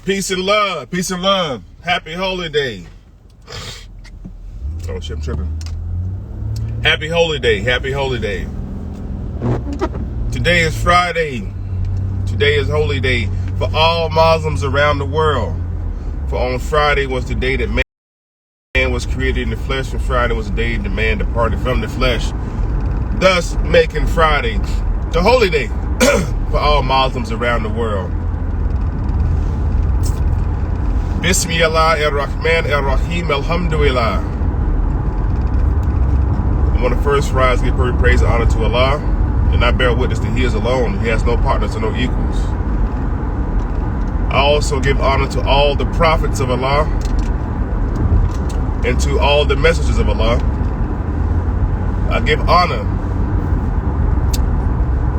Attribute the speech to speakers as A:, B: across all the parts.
A: Peace and love. Peace and love. Happy Holy Day. Oh shit, I'm tripping. Happy Holy Day. Happy Holy Day. Today is Friday. Today is Holy Day for all Muslims around the world. For on Friday was the day that man was created in the flesh, and Friday was the day that man departed from the flesh. Thus making Friday the Holy Day for all Muslims around the world. Bismillah ar-Rahman ar-Rahim, alhamdulillah. I want to first rise, give praise and honor to Allah, and I bear witness that He is alone. He has no partners and no equals. I also give honor to all the prophets of Allah and to all the messengers of Allah. I give honor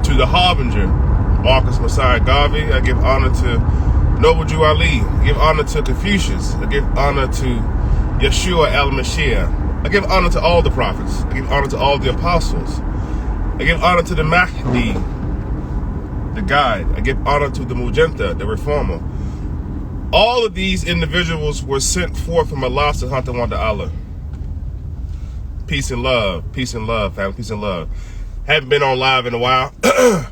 A: to the Harbinger, Marcus Messiah Garvey. I give honor to Noble Jew Ali. I give honor to Confucius. I give honor to Yeshua al-Mashiach. I give honor to all the prophets. I give honor to all the apostles. I give honor to the Mahdi, the guide. I give honor to the Mujenta, the reformer. All of these individuals were sent forth from Allah subhanahu wa ta'ala. Peace and love. Peace and love, family. Peace and love. Haven't been on live in a while. I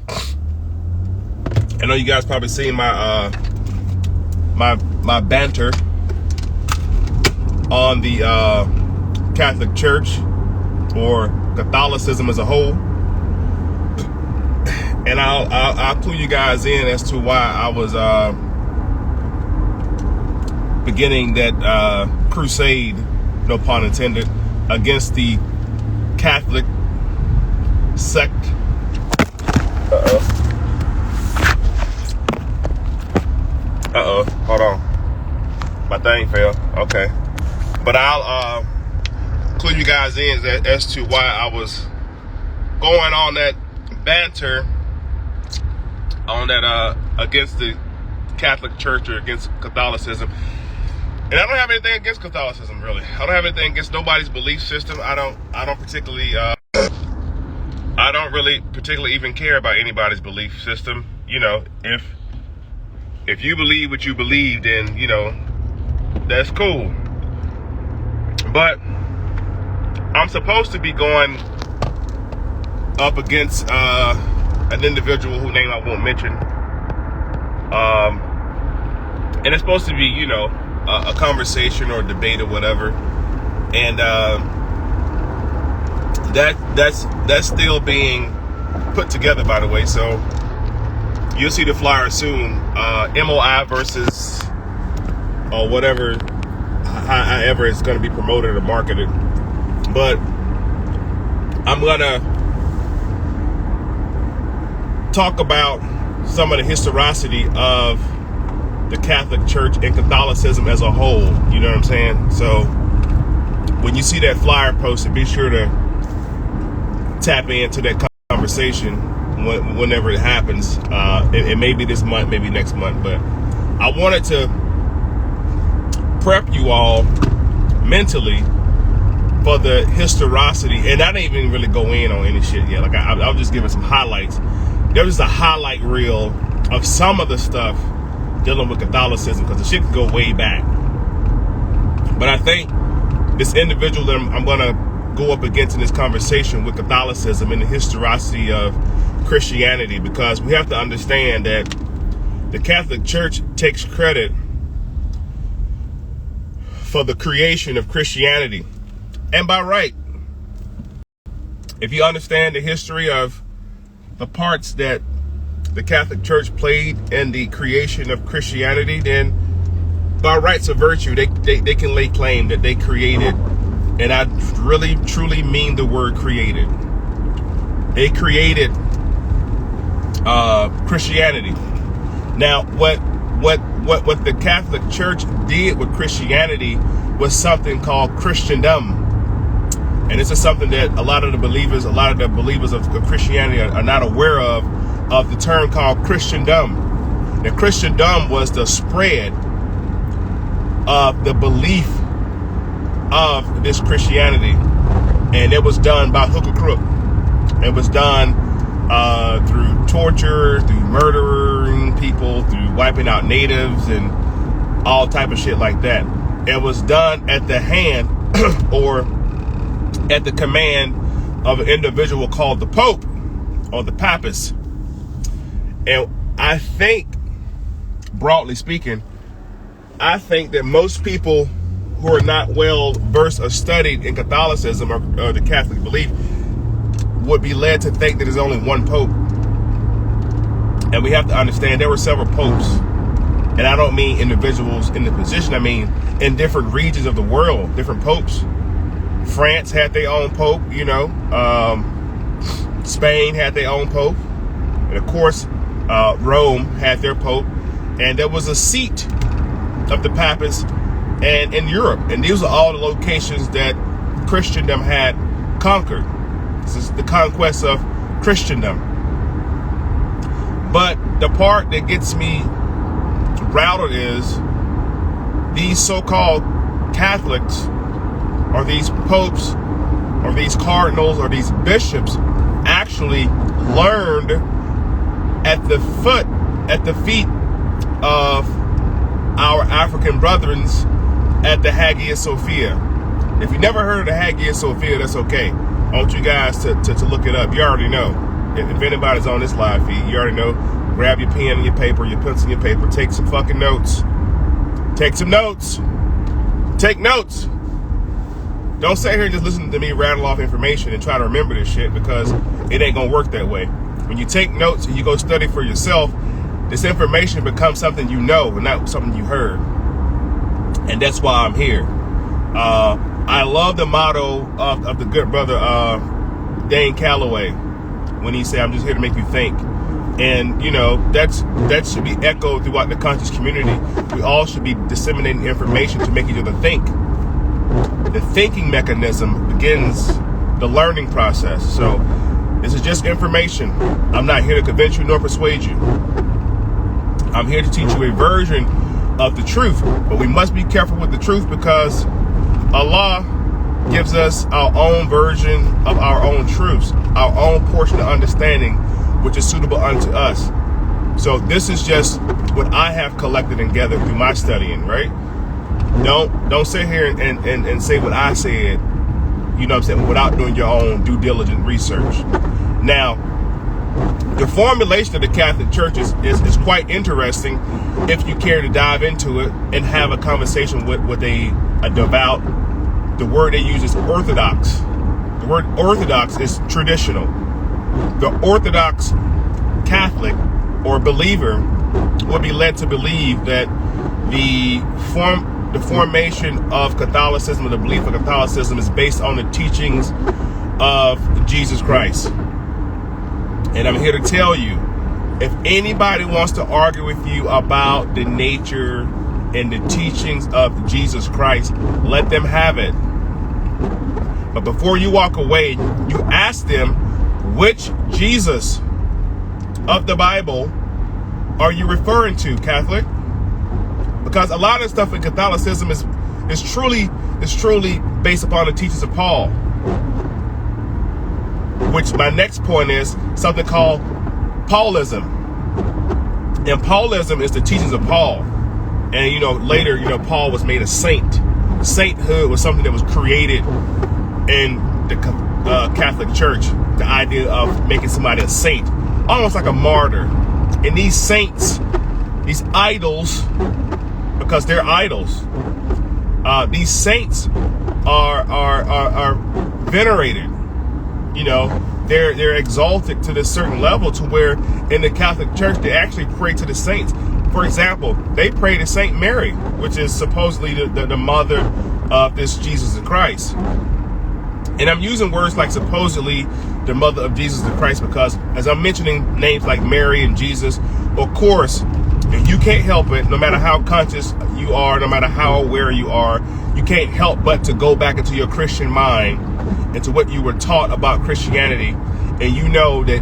A: know you guys probably seen my banter on the Catholic Church or Catholicism as a whole, and I'll clue you guys in as to why I was beginning that crusade, no pun intended, against the Catholic sect. Hold on. My thing fell. Okay. But I'll clue you guys in as to why I was going on that banter on that against the Catholic Church or against Catholicism. And I don't have anything against Catholicism, really. I don't have anything against nobody's belief system. I don't really particularly even care about anybody's belief system. You know, if you believe what you believe, then, you know, that's cool. But I'm supposed to be going up against an individual whose name I won't mention. And it's supposed to be, you know, a conversation or a debate or whatever. And that's still being put together, by the way. So you'll see the flyer soon. M.O.I versus or whatever, however it's going to be promoted or marketed. But I'm going to talk about some of the historicity of the Catholic Church and Catholicism as a whole. You know what I'm saying? So when you see that flyer posted, be sure to tap into that conversation whenever it happens. It may be this month, maybe next month, but I wanted to prep you all mentally for the historicity, and I didn't even really go in on any shit yet. Like I was just giving some highlights. There was a highlight reel of some of the stuff dealing with Catholicism, because the shit can go way back. But I think this individual that I'm going to go up against in this conversation with Catholicism and the historicity of Christianity, because we have to understand that the Catholic Church takes credit for the creation of Christianity. And by right, if you understand the history of the parts that the Catholic Church played in the creation of Christianity, then by rights of virtue, they can lay claim that they created, and I really truly mean the word created. They created Christianity. Now, what the Catholic Church did with Christianity was something called Christendom. And this is something that a lot of the believers of Christianity are not aware of the term called Christendom. Now, Christendom was the spread of the belief of this Christianity. And it was done by hook or crook. It was done through torture, through murdering people, through wiping out natives, and all type of shit like that. It was done at the hand or at the command of an individual called the Pope or the Papist. And I think, broadly speaking, I think that most people who are not well versed or studied in Catholicism or the Catholic belief would be led to think that there's only one Pope. And we have to understand there were several popes. And I don't mean individuals in the position. I mean in different regions of the world, different popes. France had their own pope, you know. Spain had their own pope. And of course, Rome had their pope. And there was a seat of the Papists and in Europe. And these are all the locations that Christendom had conquered. This is the conquest of Christendom. But the part that gets me routed is these so-called Catholics or these popes or these cardinals or these bishops actually learned at the feet of our African brethrens at the Hagia Sophia. If you never heard of the Hagia Sophia, that's okay. I want you guys to look it up. You already know. If anybody's on this live feed, you already know. Grab your pen and your paper, your pencil and your paper. Take some fucking notes. Take some notes. Take notes. Don't sit here and just listen to me rattle off information and try to remember this shit, because it ain't gonna work that way. When you take notes and you go study for yourself, this information becomes something you know and not something you heard. And that's why I'm here. I love the motto of the good brother Dane Calloway when he said, "I'm just here to make you think." And you know, that should be echoed throughout the conscious community. We all should be disseminating information to make each other think. The thinking mechanism begins the learning process. So this is just information. I'm not here to convince you nor persuade you. I'm here to teach you a version of the truth, but we must be careful with the truth, because Allah gives us our own version of our own truths, our own portion of understanding, which is suitable unto us. So this is just what I have collected and gathered through my studying, right? Don't sit here and say what I said, you know what I'm saying, without doing your own due diligent research. Now, the formulation of the Catholic Church is quite interesting if you care to dive into it and have a conversation with a devout. The word they use is orthodox. The word orthodox is traditional. The Orthodox Catholic or believer would be led to believe that the formation of Catholicism, or the belief of Catholicism, is based on the teachings of Jesus Christ. And I'm here to tell you, if anybody wants to argue with you about the nature and the teachings of Jesus Christ, let them have it. But before you walk away, you ask them, which Jesus of the Bible are you referring to, Catholic? Because a lot of stuff in Catholicism is truly based upon the teachings of Paul. Which my next point is something called Paulism. And Paulism is the teachings of Paul. And you know, later, you know, Paul was made a saint. Sainthood was something that was created in the Catholic Church. The idea of making somebody a saint, almost like a martyr. And these saints, these idols, because they're idols, These saints are venerated. You know, they're exalted to this certain level to where in the Catholic Church they actually pray to the saints. For example, they pray to Saint Mary, which is supposedly the mother of this Jesus Christ. And I'm using words like supposedly the mother of Jesus Christ because as I'm mentioning names like Mary and Jesus, of course, if you can't help it, no matter how conscious you are, no matter how aware you are, you can't help but to go back into your Christian mind, into what you were taught about Christianity. And you know that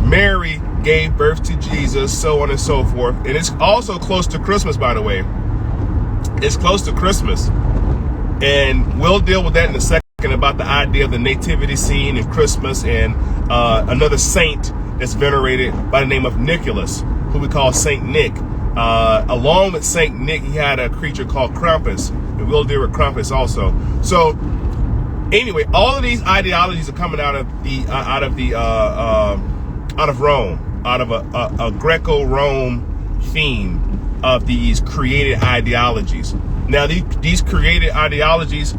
A: Mary gave birth to Jesus, so on and so forth. And it's also close to Christmas, by the way. It's close to Christmas. And we'll deal with that in a second about the idea of the nativity scene and Christmas and another saint that's venerated by the name of Nicholas, who we call Saint Nick. Along with Saint Nick, he had a creature called Krampus, and we'll deal with Krampus also. So anyway, all of these ideologies are coming out of Rome, out of a Greco-Rome theme of these created ideologies. Now, these created ideologies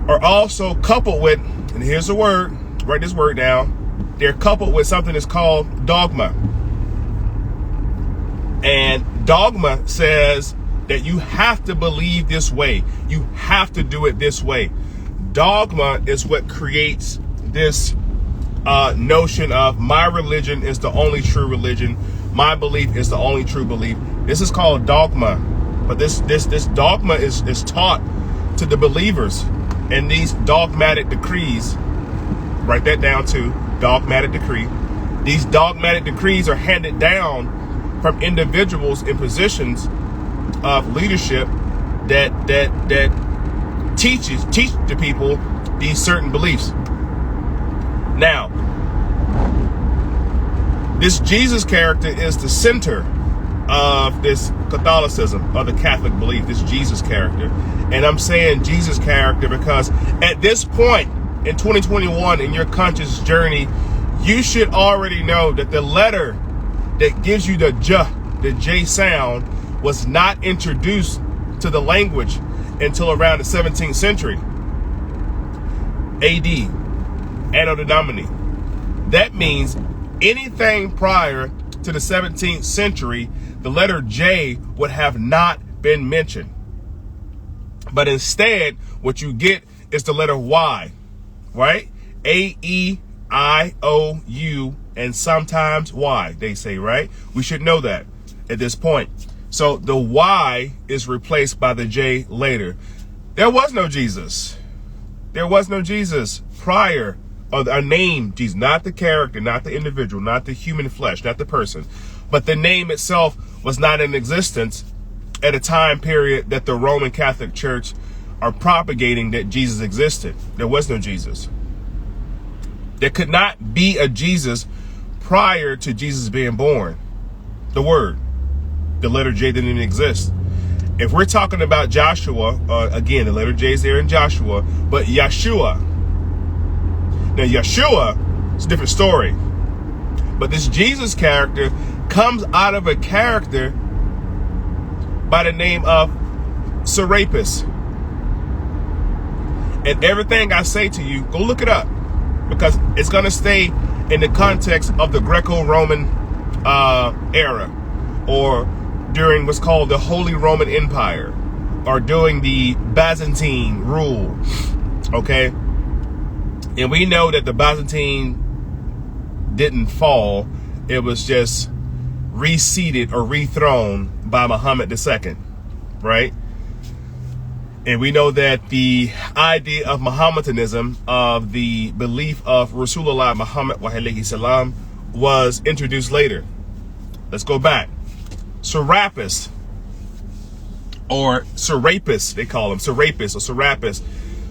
A: are also coupled with, and here's the word, write this word down, they're coupled with something that's called dogma. And dogma says that you have to believe this way. You have to do it this way. Dogma is what creates this notion of my religion is the only true religion. My belief is the only true belief. This is called dogma. But this dogma is taught to the believers. And these dogmatic decrees, write that down too, dogmatic decree. These dogmatic decrees are handed down from individuals in positions of leadership that teach the people these certain beliefs. Now, this Jesus character is the center of this Catholicism, of the Catholic belief, this Jesus character. And I'm saying Jesus character because at this point in 2021 in your conscious journey, you should already know that the letter that gives you the J sound was not introduced to the language until around the 17th century AD, Anno Domini. That means anything prior to the 17th century, the letter J would have not been mentioned. But instead, what you get is the letter Y, right? A-E-I-O-U, and sometimes Y, they say, right? We should know that at this point. So the Y is replaced by the J later. There was no Jesus. There was no Jesus prior, or a name Jesus, not the character, not the individual, not the human flesh, not the person, but the name itself was not in existence at a time period that the Roman Catholic Church are propagating that Jesus existed. There was no Jesus. There could not be a Jesus prior to Jesus being born. The word, the letter J didn't even exist. If we're talking about Joshua, again, the letter J is there in Joshua, but Yeshua. Now, Yeshua is a different story. But this Jesus character comes out of a character by the name of Serapis. And everything I say to you, go look it up, because it's going to stay in the context of the Greco-Roman era, or during what's called the Holy Roman Empire, or during the Byzantine rule. Okay? And we know that the Byzantine didn't fall. It was just reseated or rethroned by Muhammad II, right? And we know that the idea of Mohammedanism, of the belief of Rasulullah Muhammad wa alayhi salam, was introduced later. Let's go back. Serapis, or Serapis, they call him Serapis or Serapis.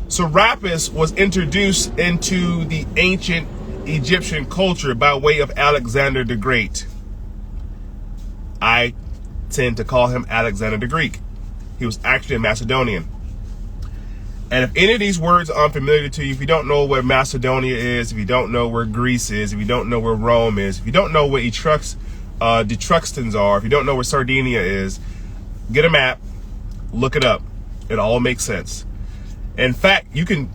A: Serapis was introduced into the ancient Egyptian culture by way of Alexander the Great. I tend to call him Alexander the Greek. He was actually a Macedonian. And if any of these words are unfamiliar to you, if you don't know where Macedonia is, if you don't know where Greece is, if you don't know where Rome is, if you don't know where the Etruscans are, if you don't know where Sardinia is, get a map, look it up. It all makes sense. In fact, you can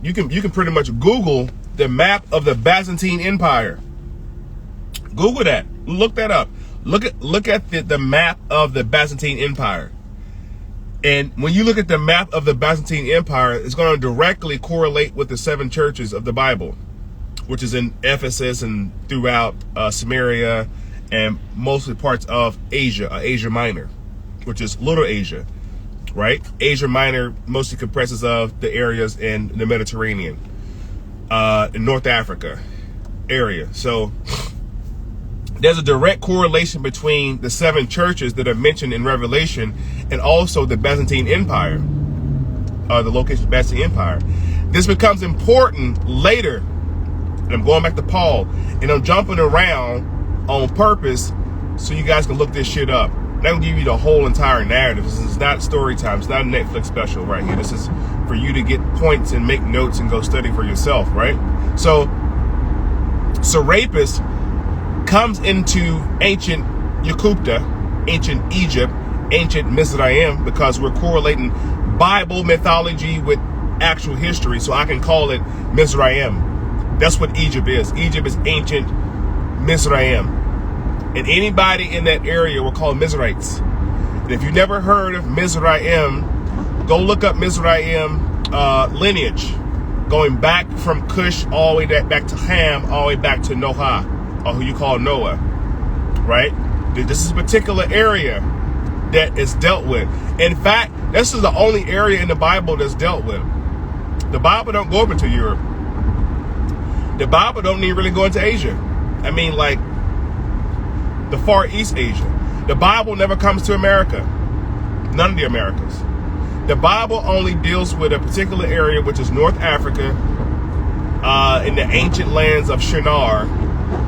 A: pretty much Google the map of the Byzantine Empire. Google that. Look that up. Look at the map of the Byzantine Empire. And when you look at the map of the Byzantine Empire, it's going to directly correlate with the 7 churches of the Bible, which is in Ephesus and throughout Samaria and mostly parts of Asia, Asia Minor, which is Little Asia, right? Asia Minor mostly comprises of the areas in the Mediterranean, in North Africa area. So there's a direct correlation between the 7 churches that are mentioned in Revelation and also the Byzantine Empire, the location of the Byzantine Empire. This becomes important later, and I'm going back to Paul, and I'm jumping around on purpose so you guys can look this shit up. And I'm going to give you the whole entire narrative. This is not story time. It's not a Netflix special right here. This is for you to get points and make notes and go study for yourself, right? So Serapis comes into ancient Yakupta, ancient Egypt, ancient Mizraim, because we're correlating Bible mythology with actual history, so I can call it Mizraim. That's what Egypt is. Egypt is ancient Mizraim. And anybody in that area will call Mizrahites. And if you've never heard of Mizraim, go look up Mizraim lineage, going back from Cush all the way back to Ham, all the way back to Noah, or who you call Noah, right? This is a particular area that is dealt with. In fact, this is the only area in the Bible that's dealt with. The Bible don't go over to Europe. The Bible don't even really go into Asia. I mean, like the Far East Asia. The Bible never comes to America. None of the Americas. The Bible only deals with a particular area, which is North Africa, in the ancient lands of Shinar,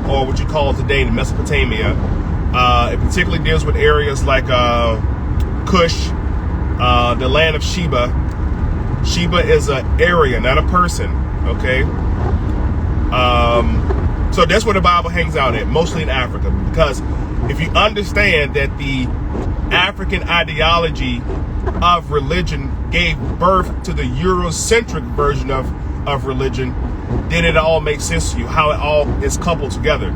A: or what you call today in Mesopotamia. It particularly deals with areas like Cush, the land of Sheba. Sheba is an area, not a person, okay? So that's where the Bible hangs out at, mostly in Africa. Because if you understand that the African ideology of religion gave birth to the Eurocentric version of religion, then it all makes sense to you, how it all is coupled together.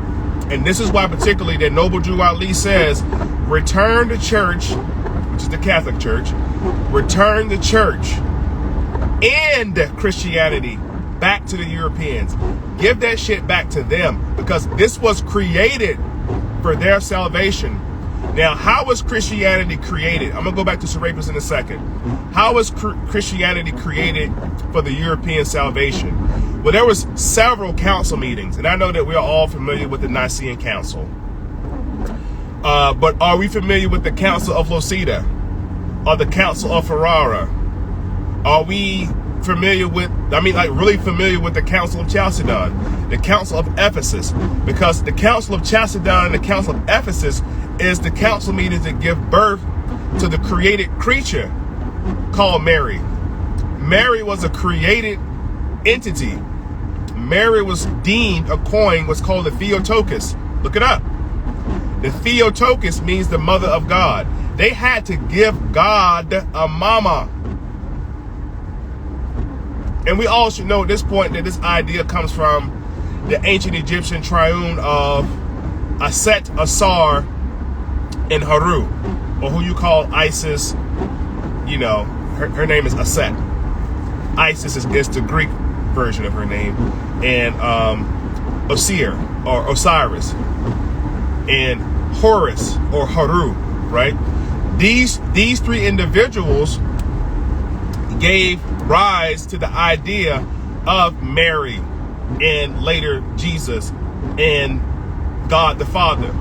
A: And this is why particularly that Noble Drew Ali says, return the church, which is the Catholic Church, return the church and Christianity back to the Europeans. Give that shit back to them, because this was created for their salvation. Now, how was Christianity created? I'm going to go back to Serapis in a second. How was Christianity created for the European salvation? Well, there was several council meetings, and I know that we're all familiar with the Nicene Council. But are we familiar with the Council of Locida or the Council of Ferrara? Are we familiar with, really familiar with the Council of Chalcedon, the Council of Ephesus? Because the Council of Chalcedon and the Council of Ephesus is the council meetings that give birth to the created creature called Mary. Mary was a created entity. Mary was deemed a coin, what's called the Theotokos. Look it up. The Theotokos means the mother of God. They had to give God a mama. And we all should know at this point that this idea comes from the ancient Egyptian triune of Aset, Asar, and Haru, or who you call Isis. You know, her name is Aset. Isis is the Greek version of her name. And Osir, or Osiris. And Horus, or Haru, right? These three individuals gave rise to the idea of Mary and later Jesus and God the Father.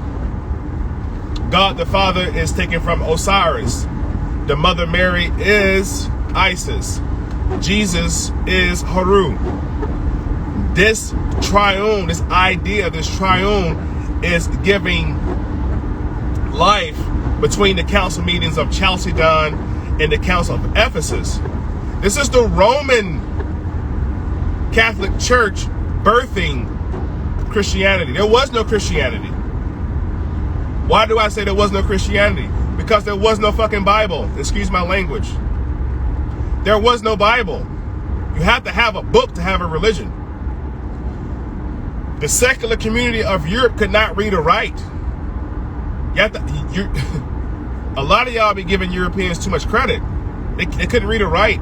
A: God the Father is taken from Osiris. The Mother Mary is Isis. Jesus is Haru. This triune, this idea, this triune is giving life between the council meetings of Chalcedon and the Council of Ephesus. This is the Roman Catholic Church birthing Christianity. There was no Christianity. Why do I say there was no Christianity? Because there was no fucking Bible. Excuse my language. There was no Bible. You have to have a book to have a religion. The secular community of Europe could not read or write. A lot of y'all be giving Europeans too much credit. They couldn't read or write.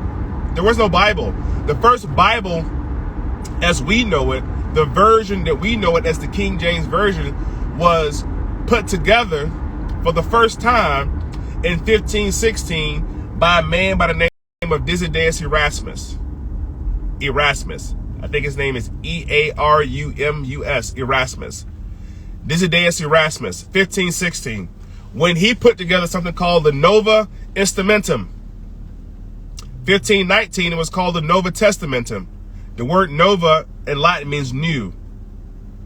A: There was no Bible. The first Bible, as we know it, the version that we know it as the King James Version, was put together for the first time in 1516 by a man by the name of Desiderius Erasmus. I think his name is Earumus, Erasmus. Desiderius Erasmus, 1516. When he put together something called the Nova Instrumentum. 1519, it was called the Nova Testamentum. The word Nova in Latin means new.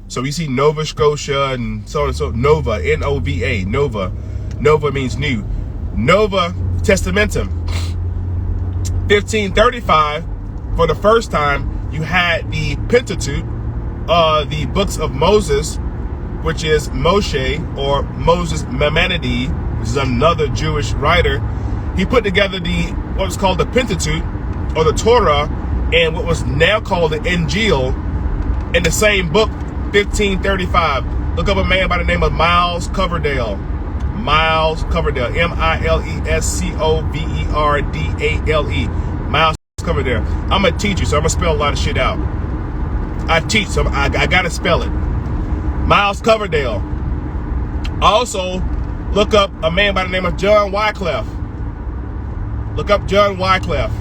A: So we see Nova Scotia and so on and so. Nova, N-O-V-A, Nova. Nova means new. Nova Testamentum. 1535, for the first time, you had the Pentateuch, the books of Moses, which is Moshe, or Moses Maimonides, which is another Jewish writer. He put together what was called the Pentateuch, or the Torah, and what was now called the Injil, in the same book, 1535. Look up a man by the name of Miles Coverdale. Miles Coverdale, Milescoverdale. Miles Coverdale. I'm a teacher, so I'm gonna spell a lot of shit out. I teach, so I gotta spell it. Miles Coverdale. Also, look up a man by the name of John Wycliffe. Look up John Wycliffe.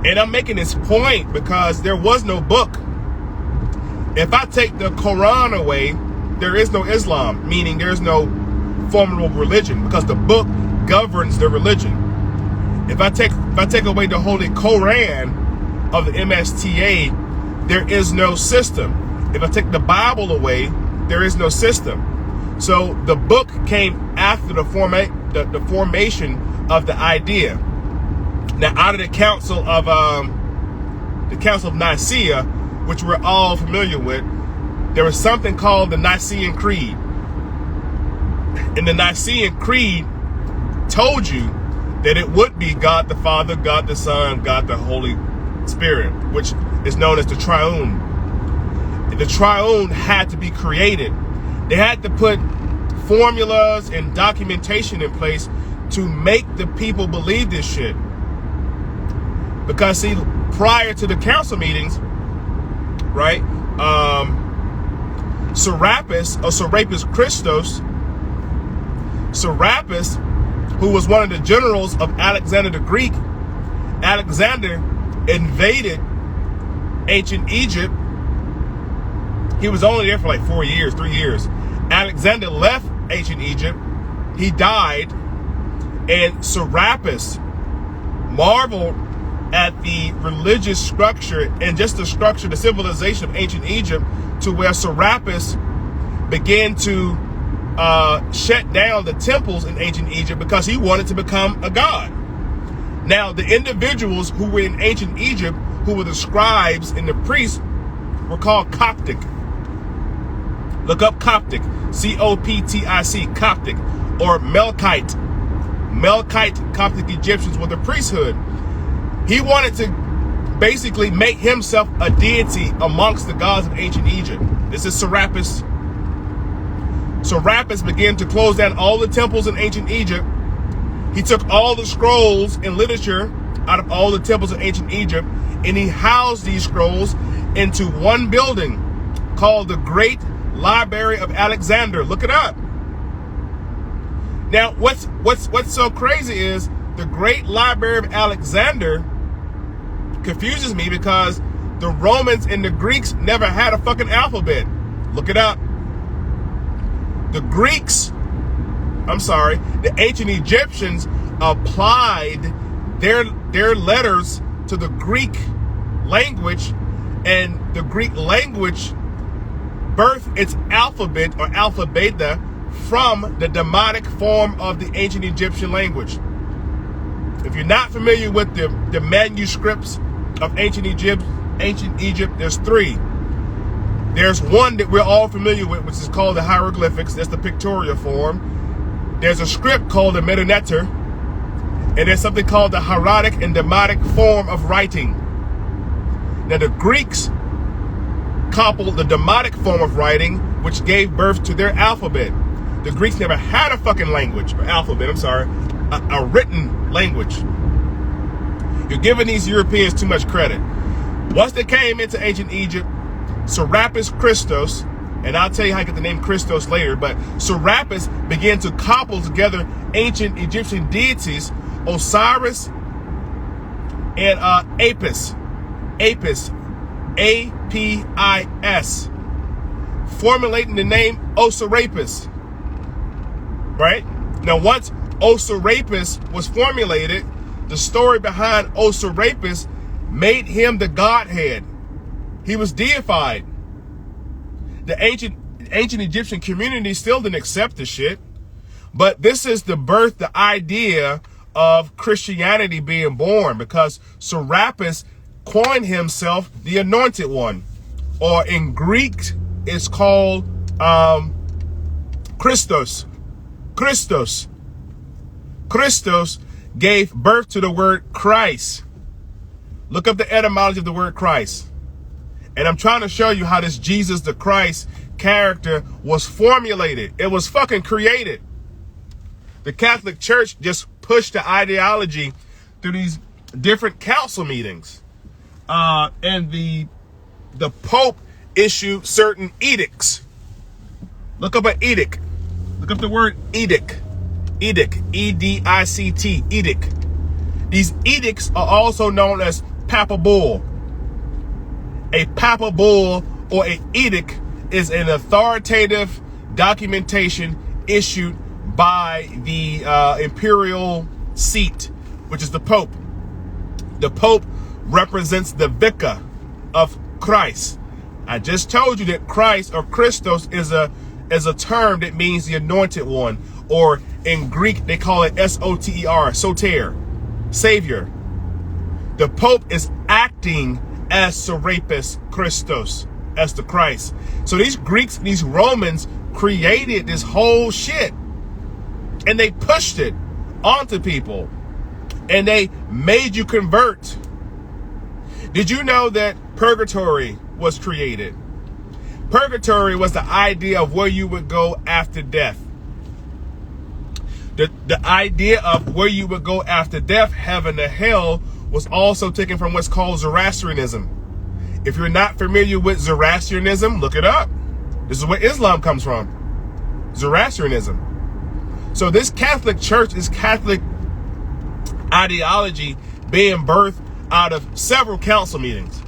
A: And I'm making this point because there was no book. If I take the Quran away, there is no Islam, meaning there's no formidable religion, because the book governs the religion. If I take away the Holy Koran of the MSTA, there is no system. If I take the Bible away, there is no system. So the book came after the formation of the idea. Now, out of the Council of Nicaea, which we're all familiar with, there was something called the Nicene Creed. And the Nicene Creed told you that it would be God the Father, God the Son, God the Holy Spirit, which is known as the Triune. The Triune had to be created. They had to put formulas and documentation in place to make the people believe this shit. Because see, prior to the council meetings, right, Serapis Christos, Serapis, who was one of the generals of Alexander the Greek, Alexander invaded ancient Egypt. He was only there for like 3 years. Alexander left ancient Egypt. He died. And Serapis marveled at the religious structure and just the structure, the civilization of ancient Egypt, to where Serapis began to shut down the temples in ancient Egypt because he wanted to become a god. Now, the individuals who were in ancient Egypt, who were the scribes and the priests, were called Coptic. Look up Coptic, C-O-P-T-I-C, Coptic, or Melkite. Melkite Coptic Egyptians were the priesthood. He wanted to basically make himself a deity amongst the gods of ancient Egypt. This is Serapis. Serapis began to close down all the temples in ancient Egypt. He took all the scrolls and literature out of all the temples in ancient Egypt, and he housed these scrolls into one building called the Great Library of Alexander. Look it up. Now, what's so crazy is the Great Library of Alexander confuses me because the Romans and the Greeks never had a fucking alphabet. Look it up. The ancient Egyptians applied their letters to the Greek language, and the Greek language birthed its alphabet or alphabeta from the Demotic form of the ancient Egyptian language. If you're not familiar with the manuscripts of ancient Egypt, there's three. There's one that we're all familiar with, which is called the hieroglyphics. That's the pictorial form. There's a script called the Metaneter, And there's something called the hieratic and demotic form of writing. Now the Greeks coupled the demotic form of writing, which gave birth to their alphabet. The Greeks never had a fucking language, or alphabet, I'm sorry, a written language. You're giving these Europeans too much credit. Once they came into ancient Egypt, Serapis Christos, and I'll tell you how I get the name Christos later, but Serapis began to cobble together ancient Egyptian deities, Osiris and Apis, A-P-I-S, formulating the name Serapis, right? Now, once Serapis was formulated, the story behind Serapis made him the Godhead. He was deified. The ancient Egyptian community still didn't accept the shit. But this is the birth, the idea of Christianity being born, because Serapis coined himself the Anointed One. Or in Greek, it's called Christos. Christos gave birth to the word Christ. Look up the etymology of the word Christ. And I'm trying to show you how this Jesus the Christ character was formulated. It was fucking created. The Catholic Church just pushed the ideology through these different council meetings. And the Pope issued certain edicts. Look up an edict. Look up the word edict. Edict. E-D-I-C-T. Edict. These edicts are also known as papal bull. A papal bull or an edict is an authoritative documentation issued by the imperial seat, which is the Pope. The Pope represents the vicar of Christ. I just told you that Christ or Christos is a term that means the Anointed One, or in Greek they call it S-O-T-E-R, soter, Savior. The Pope is acting as Serapis Christos, as the Christ. So these Greeks, these Romans created this whole shit, and they pushed it onto people, and they made you convert. Did you know that purgatory was created? Purgatory was the idea of where you would go after death. The idea of where you would go after death, heaven or hell, was also taken from what's called Zoroastrianism. If you're not familiar with Zoroastrianism, look it up. This is where Islam comes from. Zoroastrianism. So this Catholic Church is Catholic ideology being birthed out of several council meetings.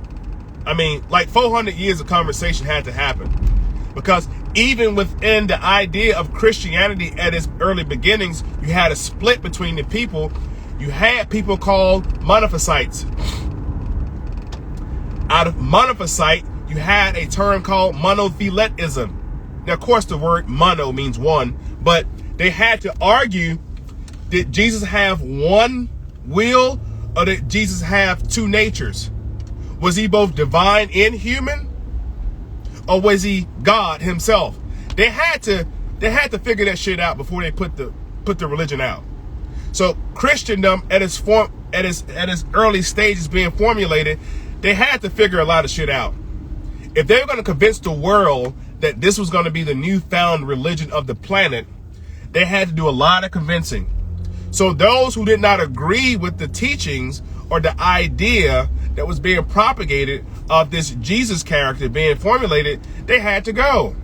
A: I mean, like 400 years of conversation had to happen, because even within the idea of Christianity at its early beginnings, you had a split between the people. You had people called monophysites. Out of monophysite, you had a term called monotheletism. Now, of course, the word mono means one, but they had to argue, did Jesus have one will, or did Jesus have two natures? Was he both divine and human, or was he God himself? They had to figure that shit out before they put the religion out. So Christendom at its early stages being formulated, they had to figure a lot of shit out. If they were going to convince the world that this was going to be the newfound religion of the planet, they had to do a lot of convincing. So those who did not agree with the teachings or the idea that was being propagated of this Jesus character being formulated, they had to go.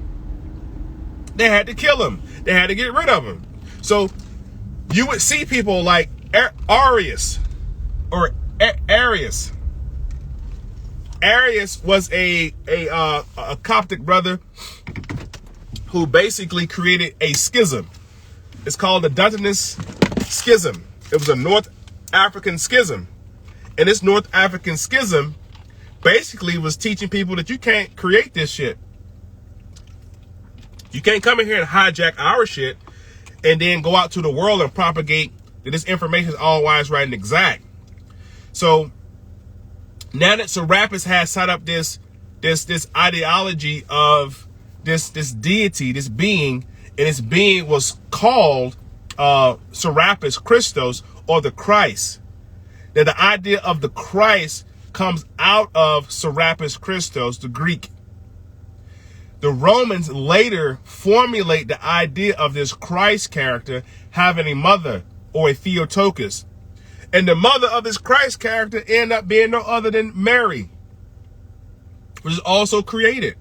A: They had to kill him. They had to get rid of him. So you would see people like Arius or Arius. Arius was a Coptic brother who basically created a schism. It's called the Dantanus Schism. It was a North African schism. And this North African schism basically was teaching people that you can't create this shit. You can't come in here and hijack our shit and then go out to the world and propagate that this information is all wise, right, and exact. So now that Serapis has set up this ideology of this deity, this being, and this being was called Serapis, Christos, or the Christ. Now, the idea of the Christ comes out of Serapis Christos, the Greek. The Romans later formulate the idea of this Christ character having a mother, or a Theotokos. And the mother of this Christ character ended up being no other than Mary, which is also created.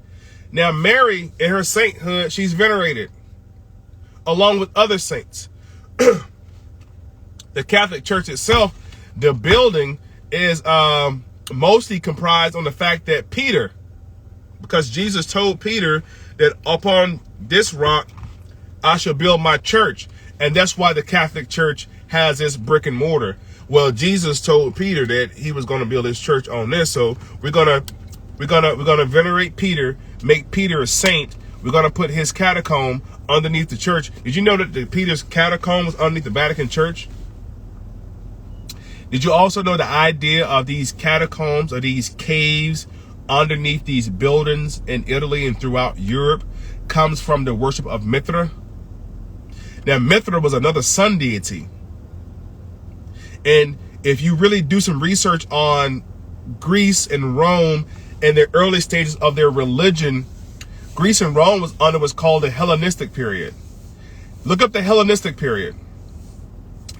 A: Now, Mary, in her sainthood, she's venerated along with other saints. The Catholic Church itself, the building is mostly comprised on the fact that Peter, because Jesus told Peter that upon this rock I shall build my church, and that's why the Catholic Church has this brick and mortar. Well, Jesus told Peter that he was going to build his church on this, so we're gonna venerate Peter, make Peter a saint. We're gonna put his catacomb underneath the church. Did you know that Peter's catacomb was underneath the Vatican Church? Did you also know the idea of these catacombs, or these caves underneath these buildings in Italy and throughout Europe, comes from the worship of Mithra? Now, Mithra was another sun deity. And if you really do some research on Greece and Rome and the early stages of their religion, Greece and Rome was under what's called the Hellenistic period. Look up the Hellenistic period.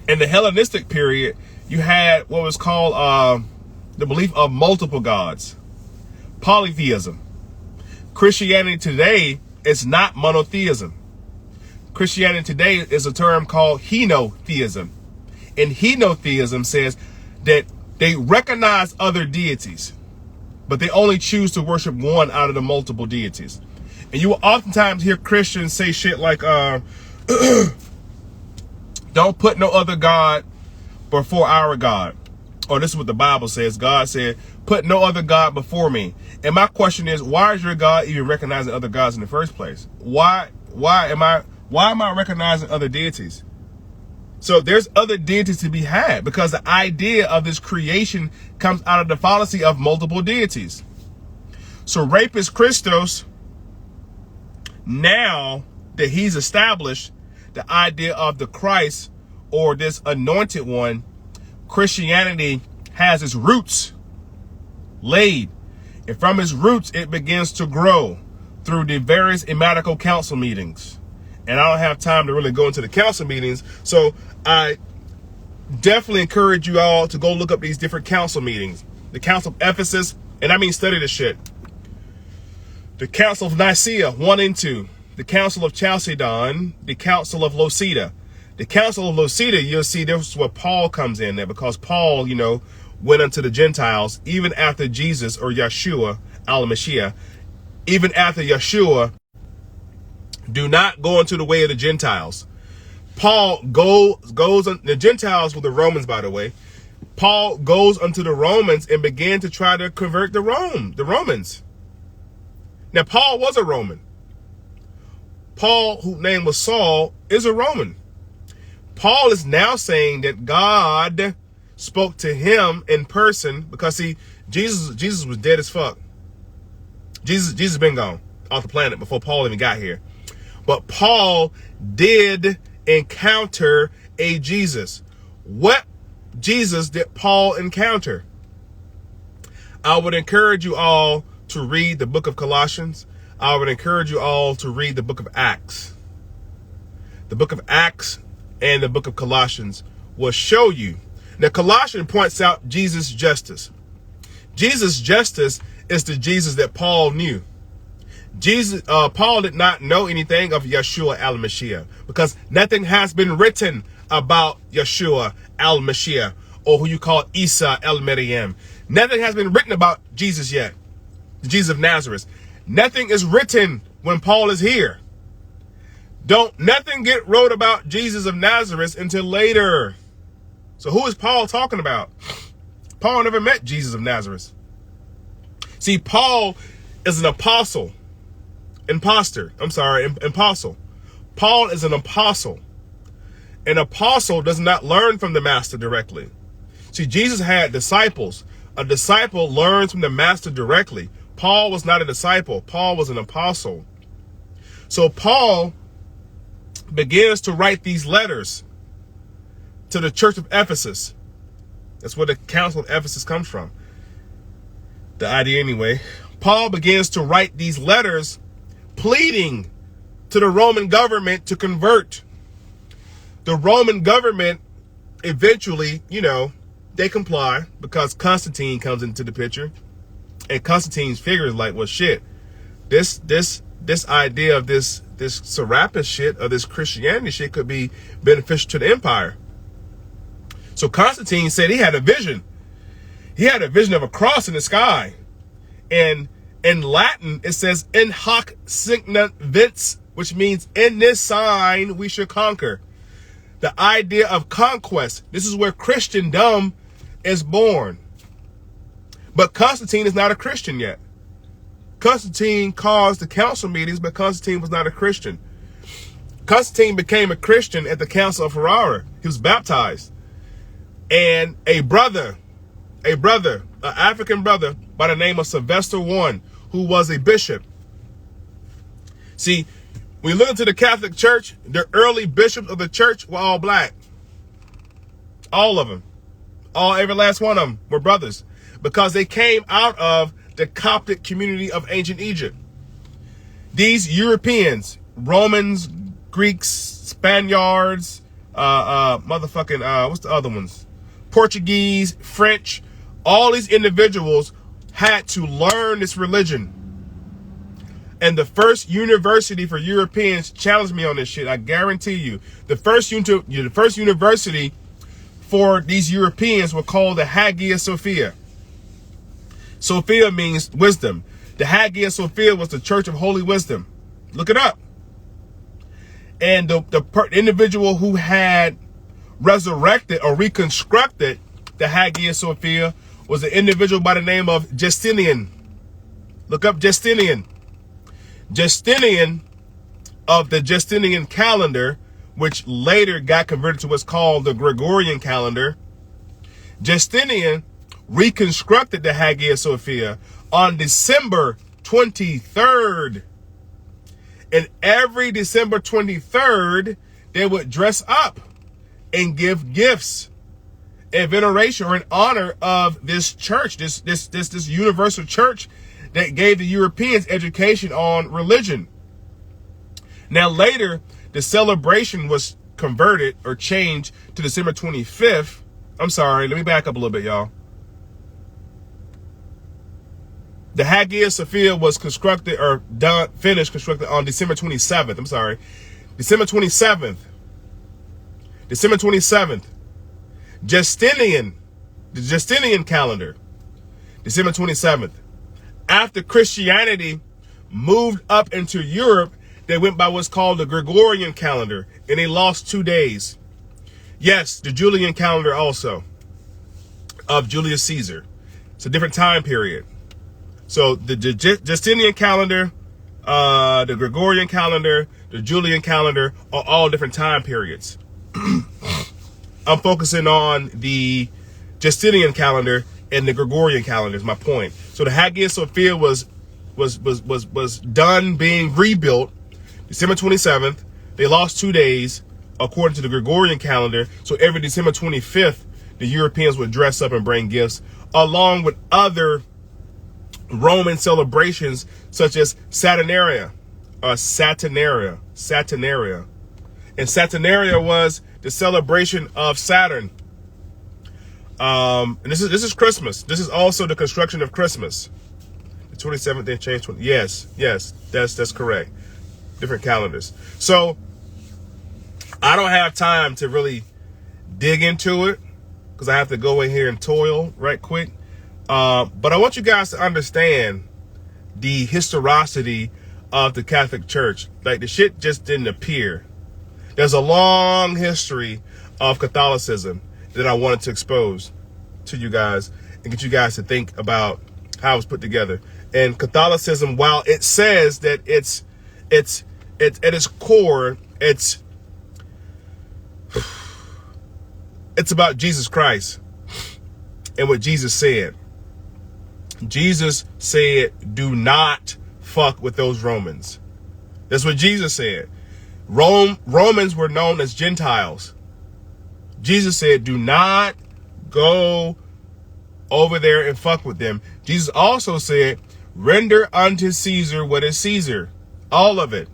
A: In the Hellenistic period, you had what was called the belief of multiple gods, polytheism. Christianity today is not monotheism. Christianity today is a term called henotheism. And henotheism says that they recognize other deities, but they only choose to worship one out of the multiple deities. And you will oftentimes hear Christians say shit like, don't put no other God before our God. Or this is what the Bible says. God said, put no other God before me. And my question is, why is your God even recognizing other gods in the first place? Why am I recognizing other deities? So there's other deities to be had, because the idea of this creation comes out of the fallacy of multiple deities. So Serapis Christos, now that he's established the idea of the Christ, or this anointed one, Christianity has its roots laid. And from its roots, it begins to grow through the various ecumenical council meetings. And I don't have time to really go into the council meetings, so I definitely encourage you all to go look up these different council meetings. The Council of Ephesus, and I mean study this shit. The Council of Nicaea 1 and 2. The Council of Chalcedon. The Council of Locida. The Council of Locida, you'll see this is where Paul comes in there, because Paul, went unto the Gentiles, even after Jesus, or Yeshua, al-Mashiach, even after Yeshua, do not go into the way of the Gentiles. Paul goes on, the Gentiles were the Romans, by the way. Paul goes unto the Romans and began to try to convert the Romans. Now, Paul was a Roman. Paul, whose name was Saul, is a Roman. Paul is now saying that God spoke to him in person, because see, Jesus was dead as fuck. Jesus been gone off the planet before Paul even got here. But Paul did encounter a Jesus. What Jesus did Paul encounter? I would encourage you all to read the book of Colossians. I would encourage you all to read the book of Acts. The book of Acts and the book of Colossians will show you. Now, Colossians points out Jesus' justice. Jesus' justice is the Jesus that Paul knew. Paul did not know anything of Yeshua al-Mashiach, because nothing has been written about Yeshua al-Mashiach, or who you call Isa el-Maryam. Nothing has been written about Jesus yet, the Jesus of Nazareth. Nothing is written when Paul is here. Nothing get wrote about Jesus of Nazareth until later. So who is Paul talking about? Paul never met Jesus of Nazareth. See, Paul is an apostle. Imposter. Apostle. Paul is an apostle. An apostle does not learn from the master directly. See, Jesus had disciples. A disciple learns from the master directly. Paul was not a disciple. Paul was an apostle. So Paul begins to write these letters to the church of Ephesus. That's where the Council of Ephesus comes from. The idea anyway. Paul begins to write these letters pleading to the Roman government to convert. The Roman government eventually, they comply because Constantine comes into the picture. And Constantine's figure is like, well, shit, this idea of this Serapis shit, or this Christianity shit, could be beneficial to the empire. So Constantine said he had a vision. He had a vision of a cross in the sky. And in Latin, it says, in hoc signa vince, which means in this sign we should conquer. The idea of conquest. This is where Christendom is born. But Constantine is not a Christian yet. Constantine caused the council meetings, but Constantine was not a Christian. Constantine became a Christian at the Council of Ferrara. He was baptized. And an African brother by the name of Sylvester I, who was a bishop. See, when you look into the Catholic Church, the early bishops of the church were all black. All of them. Every last one of them were brothers. Because they came out of the Coptic community of ancient Egypt. These Europeans, Romans, Greeks, Spaniards, what's the other ones? Portuguese, French, all these individuals had to learn this religion. And the first university for Europeans challenged me on this shit. I guarantee you. The first university for these Europeans were called the Hagia Sophia. Sophia means wisdom. The Hagia Sophia was the Church of Holy Wisdom. Look it up. And the individual who had resurrected or reconstructed the Hagia Sophia was an individual by the name of Justinian. Look up Justinian. Justinian of the Justinian calendar, which later got converted to what's called the Gregorian calendar. Justinian reconstructed the Hagia Sophia on December 23rd. And every December 23rd, they would dress up and give gifts in veneration or in honor of this church, this universal church that gave the Europeans education on religion. Now later, the celebration was converted or changed to December 25th. I'm sorry, let me back up a little bit, y'all. The Hagia Sophia was constructed on December 27th. I'm sorry. December 27th. December 27th. Justinian, the Justinian calendar. December 27th. After Christianity moved up into Europe, they went by what's called the Gregorian calendar, and they lost 2 days. Yes, the Julian calendar also, of Julius Caesar. It's a different time period. So the Justinian calendar, the Gregorian calendar, the Julian calendar are all different time periods. I'm focusing on the Justinian calendar and the Gregorian calendar is my point. So the Hagia Sophia was done being rebuilt December 27th. They lost 2 days according to the Gregorian calendar. So every December 25th, the Europeans would dress up and bring gifts along with other Roman celebrations such as Saturnalia. And Saturnalia was the celebration of Saturn. And this is Christmas. This is also the construction of Christmas. The 27th they changed. Yes, that's correct. Different calendars. So I don't have time to really dig into it because I have to go in here and toil right quick. But I want you guys to understand the historicity of the Catholic Church. Like, the shit just didn't appear. There's a long history of Catholicism that I wanted to expose to you guys and get you guys to think about how it was put together. And Catholicism, while it says that it's at its core, it's about Jesus Christ and what Jesus said. Jesus said, do not fuck with those Romans. That's what Jesus said. Romans were known as Gentiles. Jesus said, do not go over there and fuck with them. Jesus also said, render unto Caesar what is Caesar. All of it.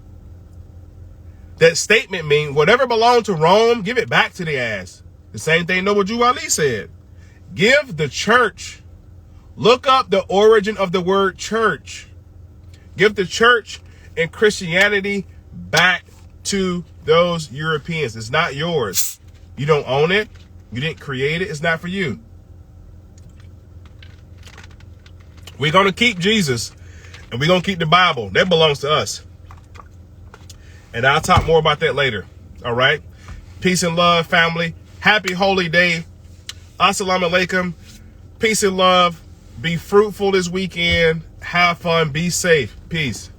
A: That statement means whatever belonged to Rome, give it back to the ass. The same thing Noble Ali said. Give the church. Look up the origin of the word church. Give the church and Christianity back to those Europeans. It's not yours. You don't own it. You didn't create it. It's not for you. We're going to keep Jesus and we're going to keep the Bible. That belongs to us. And I'll talk more about that later. All right. Peace and love, family. Happy holy day. Assalamu alaikum. Peace and love. Be fruitful this weekend. Have fun. Be safe. Peace.